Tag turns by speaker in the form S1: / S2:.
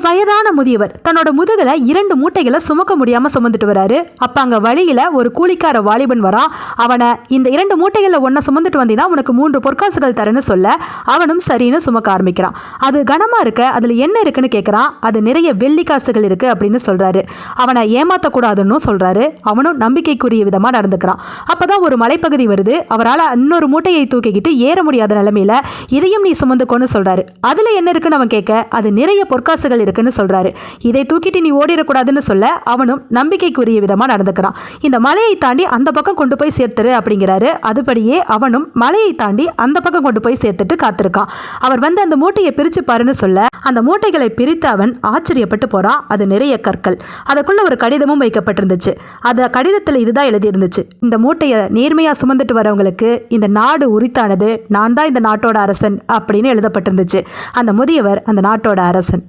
S1: வயதான முதியவர் தன்னோட முதுகுல 2 மூட்டைகளை சுமக்க முடியாம சுமந்துட்டு வராரு. அப்ப அங்க வழியில ஒரு கூலிக்கார வாலிபன் வரான். அவனை இந்த 2 மூட்டைகளை ஒன்ன சுமந்துட்டு வந்தீங்கன்னா உனக்கு 3 பொற்காசுகள் தரேன்னு சொல்ல அவனும் சரின்னு சுமக்க ஆரம்பிக்கிறான். அது கனமா இருக்க அதுல என்ன இருக்குன்னு கேட்கறான். அது நிறைய வெள்ளி காசுகள் இருக்கு அப்படின்னு சொல்றாரு. அவனை ஏமாத்தக்கூடாதுன்னு சொல்றாரு. அவனும் நம்பிக்கைக்குரிய விதமா நடந்துக்கிறான். அப்பதான் ஒரு மலைப்பகுதி வருது. அவரால் இன்னொரு மூட்டையை தூக்கிக்கிட்டு ஏற முடியாத நிலைமையில இதையும் நீ சுமந்துக்கோன்னு சொல்றாரு. அதுல என்ன இருக்குன்னு அவன் கேட்க அது நிறைய பொற்காசுகள் இருக்குன்னு சொல்றாரு. இதை தூக்கிட்டு நீ ஓடிடக்கூடாதுன்னு சொல்ல அவனும் நம்பிக்கைக்குரிய விதமா நடந்துக்கிறான். இந்த மலையை தாண்டி அந்த பக்கம் கொண்டு போய் சேர்த்துரு அப்படிங்கிறாரு. அதுபடியே அவனும் மலையை தாண்டி அந்த பக்கம் கொண்டு போய் சேர்த்துட்டு காத்திருக்கான். அவர் வந்து அந்த மூட்டையை பிரிச்சு பாருன்னு சொல்ல அந்த மூட்டைகளை பிரித்து அவன் ஆச்சரியப்பட்டு போறான். அது நிறைய கற்கள். அதுக்குள்ள ஒரு கடிதமும் வைக்கப்பட்டிருந்துச்சு. அந்த கடிதத்தில் இதுதான் எழுதியிருந்துச்சு. இந்த மூட்டையை நேர்மையா சுமந்துட்டு வரவங்களுக்கு இந்த நாடு உரித்தானது. நான் தான் இந்த நாட்டோட அரசன் அப்படின்னு எழுதப்பட்டிருந்துச்சு. அந்த முதியவர் அந்த நாட்டோட அரசன்.